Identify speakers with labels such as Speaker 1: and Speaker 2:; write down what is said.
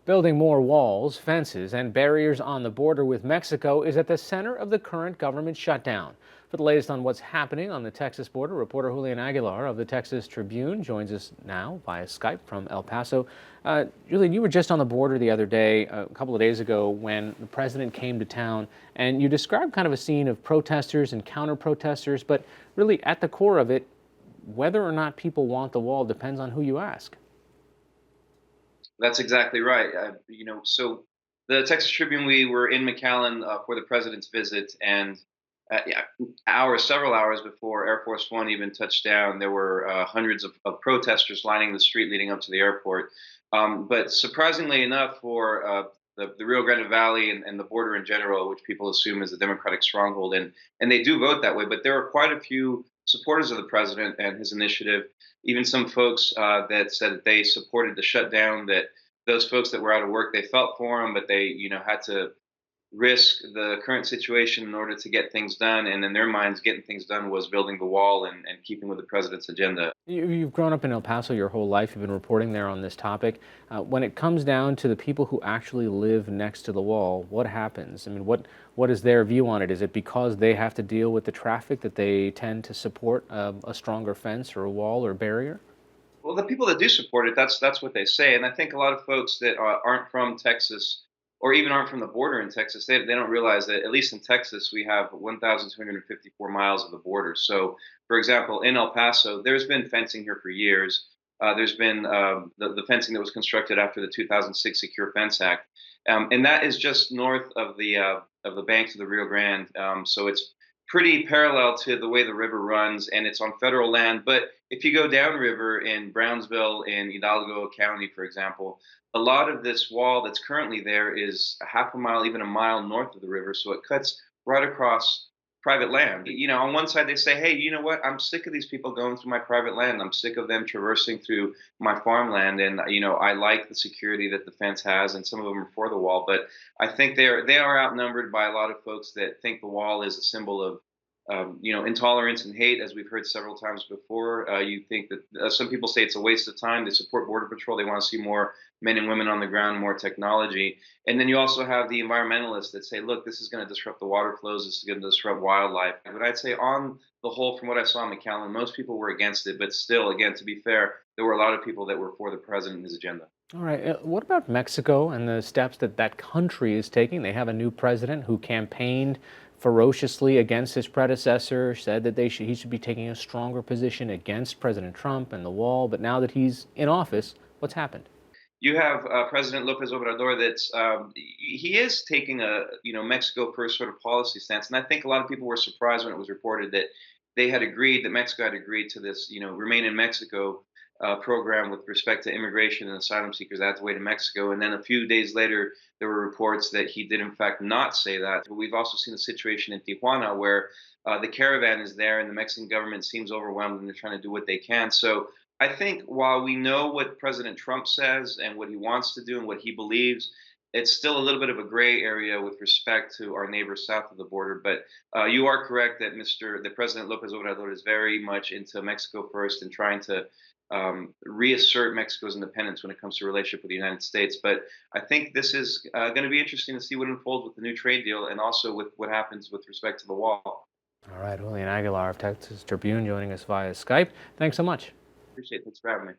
Speaker 1: Building more walls, fences, and barriers on the border with Mexico is at the center of the current government shutdown. For the latest on what's happening on the Texas border, reporter Julian Aguilar of the Texas Tribune joins us now via Skype from El Paso. Julian, you were just on the border the other day, a couple of days ago, when the president came to town, and you described kind of a scene of protesters and counter protesters, but really at the core of it, whether or not people want the wall depends on who you ask.
Speaker 2: That's exactly right. So the Texas Tribune, we were in McAllen for the president's visit, and yeah, several hours before Air Force One even touched down, there were hundreds of protesters lining the street leading up to the airport. But surprisingly enough, for the Rio Grande Valley and the border in general, which people assume is a Democratic stronghold, and they do vote that way, but there are quite a few supporters of the president and his initiative, even some folks that said that they supported the shutdown, that those folks that were out of work, they felt for them, but they, had to risk the current situation in order to get things done. And in their minds, getting things done was building the wall and keeping with the president's agenda.
Speaker 1: You've grown up in El Paso your whole life. You've been reporting there on this topic. When it comes down to the people who actually live next to the wall, what happens? I mean, what is their view on it? Is it because they have to deal with the traffic that they tend to support a stronger fence or a wall or barrier?
Speaker 2: Well, the people that do support it, that's what they say. And I think a lot of folks that aren't from Texas or even aren't from the border in Texas, they don't realize that at least in Texas, we have 1,254 miles of the border. So, for example, in El Paso, there's been fencing here for years. There's been the fencing that was constructed after the 2006 Secure Fence Act, and that is just north of the banks of the Rio Grande. So it's pretty parallel to the way the river runs, and it's on federal land. But if you go downriver in Brownsville, in Hidalgo County, for example, a lot of this wall that's currently there is a half a mile, even a mile north of the river. So it cuts right across private land. On one side they say, hey, you know what? I'm sick of these people going through my private land. I'm sick of them traversing through my farmland. And, I like the security that the fence has, and some of them are for the wall. But I think they are outnumbered by a lot of folks that think the wall is a symbol of intolerance and hate, as we've heard several times before. You think that some people say it's a waste of time. They support Border Patrol. They want to see more men and women on the ground, more technology. And then you also have the environmentalists that say, look, this is going to disrupt the water flows. This is going to disrupt wildlife. But I'd say, on the whole, from what I saw in McAllen, most people were against it. But still, again, to be fair, there were a lot of people that were for the president and his agenda.
Speaker 1: All right. What about Mexico and the steps that that country is taking? They have a new president who campaigned ferociously against his predecessor, said that he should be taking a stronger position against President Trump and the wall. But now that he's in office, what's happened?
Speaker 2: You have President Lopez Obrador that's he is taking a Mexico first sort of policy stance, and I think a lot of people were surprised when it was reported that Mexico had agreed to this remain in Mexico program with respect to immigration and asylum seekers that had to wait in Mexico, and then a few days later there were reports that he did in fact not say that. But we've also seen a situation in Tijuana where the caravan is there and the Mexican government seems overwhelmed and they're trying to do what they can. So I think while we know what President Trump says and what he wants to do and what he believes, it's still a little bit of a gray area with respect to our neighbors south of the border. But you are correct that the President Lopez Obrador is very much into Mexico first and trying to reassert Mexico's independence when it comes to relationship with the United States. But I think this is going to be interesting to see what unfolds with the new trade deal and also with what happens with respect to the wall.
Speaker 1: All right. Julian Aguilar of Texas Tribune joining us via Skype. Thanks so much.
Speaker 2: Appreciate it. Thanks for having me.